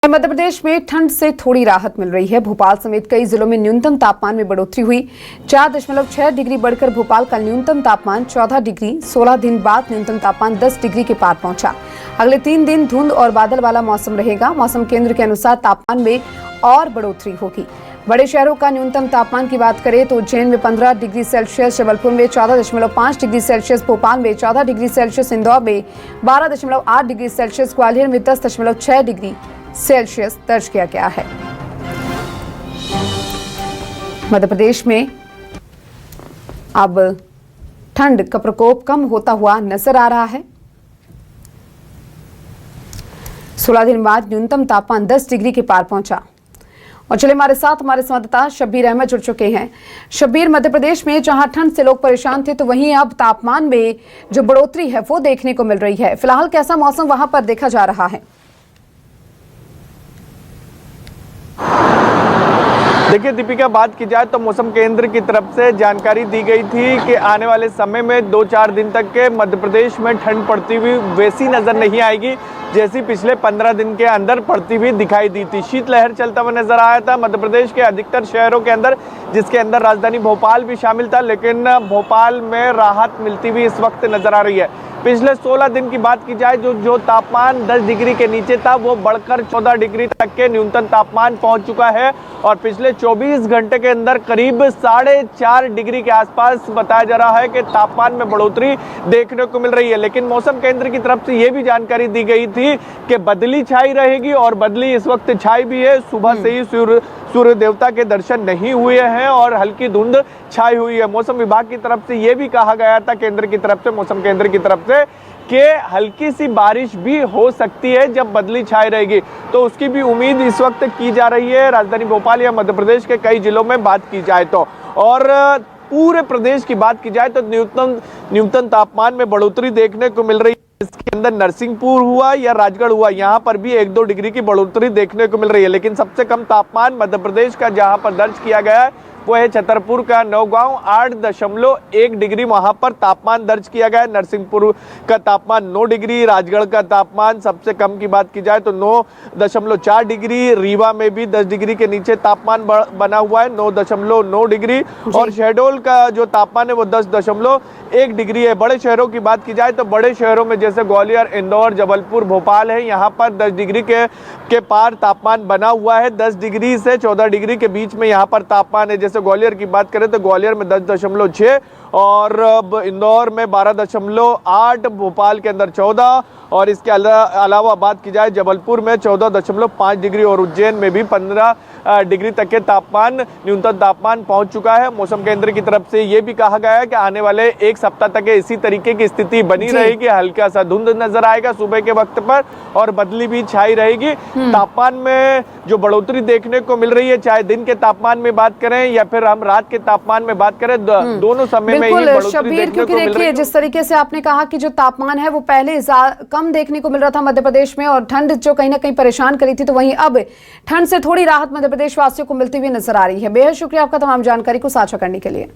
मध्य प्रदेश में ठंड से थोड़ी राहत मिल रही है। भोपाल समेत कई जिलों में न्यूनतम तापमान में बढ़ोतरी हुई। 4.6 डिग्री बढ़कर भोपाल का न्यूनतम तापमान 14 डिग्री। 16 दिन बाद न्यूनतम तापमान 10 डिग्री के पार पहुंचा। अगले 3 दिन धुंध और बादल वाला मौसम रहेगा। मौसम केंद्र के अनुसार तापमान में और बढ़ोतरी होगी। बड़े शहरों का न्यूनतम तापमान की बात करें तो उज्जैन में 15 डिग्री सेल्सियस, जबलपुर में 14.5 डिग्री सेल्सियस, भोपाल में 14 डिग्री सेल्सियस, इंदौर में 12.8 डिग्री सेल्सियस, ग्वालियर में 10.6 डिग्री सेल्सियस दर्ज किया गया है। मध्य प्रदेश में अब ठंड का प्रकोप कम होता हुआ नजर आ रहा है। 16 दिन बाद न्यूनतम तापमान 10 डिग्री के पार पहुंचा। और चले हमारे साथ हमारे संवाददाता शब्बीर अहमद जुड़ चुके हैं। शब्बीर, मध्य प्रदेश में जहां ठंड से लोग परेशान थे तो वहीं अब तापमान में जो बढ़ोतरी है वो देखने को मिल रही है। फिलहाल कैसा मौसम वहां पर देखा जा रहा है? देखिए दीपिका, बात की जाए तो मौसम केंद्र की तरफ से जानकारी दी गई थी कि आने वाले समय में 2-4 दिन तक के मध्य प्रदेश में ठंड पड़ती हुई वैसी नजर नहीं आएगी जैसी पिछले 15 दिन के अंदर पड़ती हुई दिखाई दी थी। शीतलहर चलता हुआ नजर आया था मध्य प्रदेश के अधिकतर शहरों के अंदर, जिसके अंदर राजधानी भोपाल भी शामिल था, लेकिन भोपाल में राहत मिलती हुई इस वक्त नजर आ रही है। पिछले 16 दिन की बात की जाए जो तापमान 10 डिग्री के नीचे था वो बढ़कर 14 डिग्री तक के न्यूनतम तापमान पहुंच चुका है और पिछले 24 घंटे के अंदर करीब 4.5 डिग्री के आसपास बताया जा रहा है कि तापमान में बढ़ोतरी देखने को मिल रही है। लेकिन मौसम केंद्र की तरफ से ये भी जानकारी दी गई थी कि बदली छाई रहेगी और बदली इस वक्त छाई भी है। सुबह से ही सूर्य देवता के दर्शन नहीं हुए हैं और हल्की धुंध छाई हुई है। मौसम विभाग की तरफ से यह भी कहा गया था केंद्र की तरफ से, मौसम केंद्र की तरफ से, कि हल्की सी बारिश भी हो सकती है जब बदली छाई रहेगी, तो उसकी भी उम्मीद इस वक्त की जा रही है राजधानी भोपाल या मध्य प्रदेश के कई जिलों में बात की जाए तो। और पूरे प्रदेश की बात की जाए तो न्यूनतम तापमान में बढ़ोतरी देखने को मिल रही है। इसके अंदर नरसिंहपुर हुआ या राजगढ़ हुआ, यहाँ पर भी 1-2 डिग्री की बढ़ोतरी देखने को मिल रही है। लेकिन सबसे कम तापमान मध्य प्रदेश का जहाँ पर दर्ज किया गया है वो है छतरपुर का नौगांव। 8.1 डिग्री वहां पर तापमान दर्ज किया गया है। नरसिंहपुर का तापमान 9 डिग्री, राजगढ़ का तापमान सबसे कम की बात की जाए तो 9.4 डिग्री, रीवा में भी 10 डिग्री के नीचे तापमान बना हुआ है 9.9 डिग्री, और शहडोल का जो तापमान है वो 10.1 डिग्री है। बड़े शहरों की बात की जाए तो बड़े शहरों में जैसे ग्वालियर, इंदौर, जबलपुर, भोपाल है, यहाँ पर 10 डिग्री के पार तापमान बना हुआ है। 10 डिग्री से 14 डिग्री के बीच में यहाँ पर तापमान है। जैसे ग्वालियर की बात करें तो ग्वालियर में 10.6 और इंदौर में 12.8, भोपाल के अंदर 14, और इसके अलावा बात की जाए जबलपुर में 14.5 डिग्री और उज्जैन में भी 15 डिग्री तक के तापमान न्यूनतम तापमान पहुंच चुका है। मौसम केंद्र की तरफ से यह भी कहा गया है कि आने वाले 1 सप्ताह तक इसी तरीके की स्थिति बनी रहेगी। हल्का सा धुंध नजर आएगा सुबह के वक्त पर और बदली भी छाई रहेगी। तापमान में जो बढ़ोतरी देखने को मिल रही है, चाहे दिन के तापमान में बात करें या फिर हम रात के तापमान में बात करें, दोनों समय में ही बढ़ोतरी देखने को मिल रही है। जिस तरीके से आपने कहा कि जो तापमान है वो पहले कम देखने को मिल रहा था मध्य प्रदेश में और ठंड जो कहीं ना कहीं परेशान करी थी, तो वहीं अब ठंड से थोड़ी राहत मध्य प्रदेश वासियों को मिलती हुई नजर आ रही है। बेहद शुक्रिया आपका तमाम जानकारी को साझा करने के लिए।